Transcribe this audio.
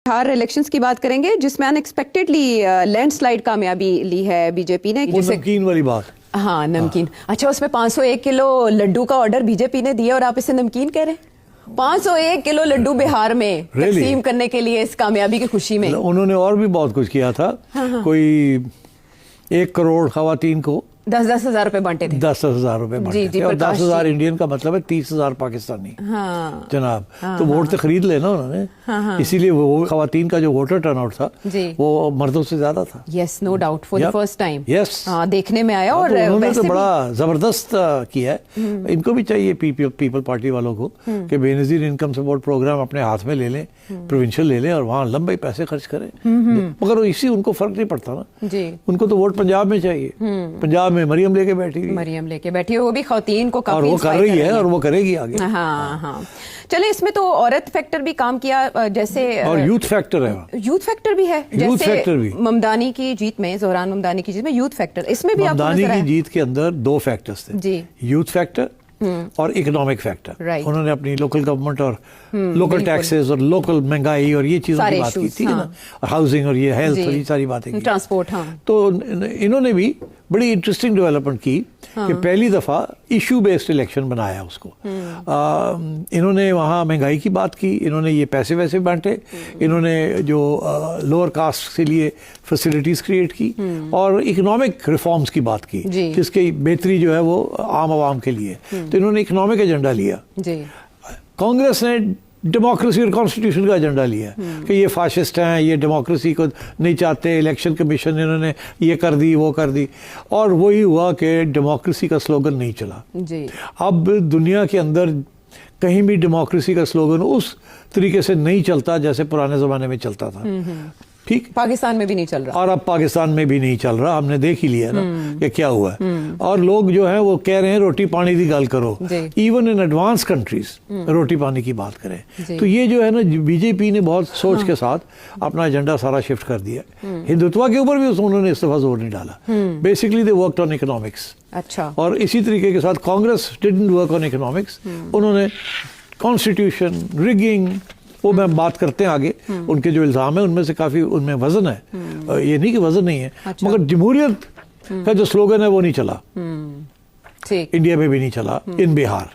Bihar elections की बात करेंगे जिसमें अनएक्सपेक्टेडली लैंडस्लाइड कामयाबी ली है बीजेपी ने। वो नमकीन वाली बात। हाँ, नमकीन। अच्छा, उसमें 501 किलो लड्डू का ऑर्डर बीजेपी ने दिया और आप इसे नमकीन कह रहे हैं? 501 किलो लड्डू बिहार में तकसीम करने के लिए इस कामयाबी की खुशी में उन्होंने और भी बहुत कुछ किया था। कोई 1 करोड़ खवातीन को 10-10 हजार रुपए बांटे थे। 10,000 रुपए बांटे थे और 10,000 इंडियन का मतलब है 30,000 पाकिस्तानी। हाँ, जनाब, तो वोट तो खरीद लेना उन्होंने। इसीलिए वो खवातीन का जो वोटर टर्नआउट था वो मर्दों से ज्यादा था। Yes, no doubt, for the first time yes देखने में आया। और तो उन्होंने तो बड़ा जबरदस्त किया है। इनको भी चाहिए पीपल पार्टी वालों को कि बेनजीर इनकम सपोर्ट प्रोग्राम अपने हाथ में ले लें, प्रोविंशियल ले लें और वहाँ लंबे पैसे खर्च करें। मगर इसी उनको फर्क नहीं पड़ता ना जी। उनको तो वोट पंजाब में चाहिए। पंजाब में मरियम लेके बैठी बैठी वो भी खवातीन को काफी और वो कर रही है और वो करेगी आगे। हाँ हाँ, चले, इसमें तो औरत फैक्टर भी काम किया, जैसे और यूथ फैक्टर है। यूथ फैक्टर भी है, यूथ जैसे फैक्टर भी ममदानी की जीत में, जोहरान ममदानी की जीत में यूथ फैक्टर, इसमें भी आपको ममदानी की जीत के अंदर 2 फैक्टर्स थे जी, यूथ फैक्टर और इकोनॉमिक फैक्टर। राइट। उन्होंने अपनी लोकल गवर्नमेंट और लोकल टैक्सेस और लोकल महंगाई और ये चीजों की बात की थी ना, और हाउसिंग और ये हेल्थ और ये सारी बातें की, ट्रांसपोर्ट। हाँ, तो इन्होंने भी बड़ी इंटरेस्टिंग डेवलपमेंट की कि पहली दफा इशू बेस्ड इलेक्शन बनाया उसको। इन्होंने वहाँ महंगाई की बात की, इन्होंने ये पैसे वैसे बांटे, इन्होंने जो लोअर कास्ट के लिए फैसिलिटीज क्रिएट की और इकोनॉमिक रिफॉर्म्स की बात की, जिसकी बेहतरी जो है वो आम आवाम के लिए। तो इन्होंने इकोनॉमिक एजेंडा लिया। कांग्रेस ने डेमोक्रेसी और कॉन्स्टिट्यूशन का एजेंडा लिया कि ये फाशिस्ट हैं, ये डेमोक्रेसी को नहीं चाहते, इलेक्शन कमीशन इन्होंने ये कर दी वो कर दी, और वही हुआ कि डेमोक्रेसी का स्लोगन नहीं चला जी। अब दुनिया के अंदर कहीं भी डेमोक्रेसी का स्लोगन उस तरीके से नहीं चलता जैसे पुराने ज़माने में चलता था। ठीक, पाकिस्तान में भी नहीं चल रहा और अब पाकिस्तान में भी नहीं चल रहा। हमने देख ही लिया ना कि क्या हुआ है। और लोग जो है वो कह रहे हैं रोटी पानी की गल करो, इवन इन एडवांस कंट्रीज रोटी पानी की बात करें। तो ये जो है ना, बीजेपी ने बहुत सोच के साथ अपना एजेंडा सारा शिफ्ट कर दिया। हिंदुत्व के ऊपर भी उन्होंने इस दफा जोर नहीं डाला। Basically they worked on economics. अच्छा, और इसी तरीके के साथ Congress didn't work on economics. उन्होंने कॉन्स्टिट्यूशन, रिगिंग, वो मैं बात करते हैं आगे। उनके जो इल्जाम है उनमें से काफी उनमें वजन है, ये नहीं कि वजन नहीं है। अच्छा। मगर जमहूरियत का जो स्लोगन है वो नहीं चला, इंडिया में भी नहीं चला, इन बिहार।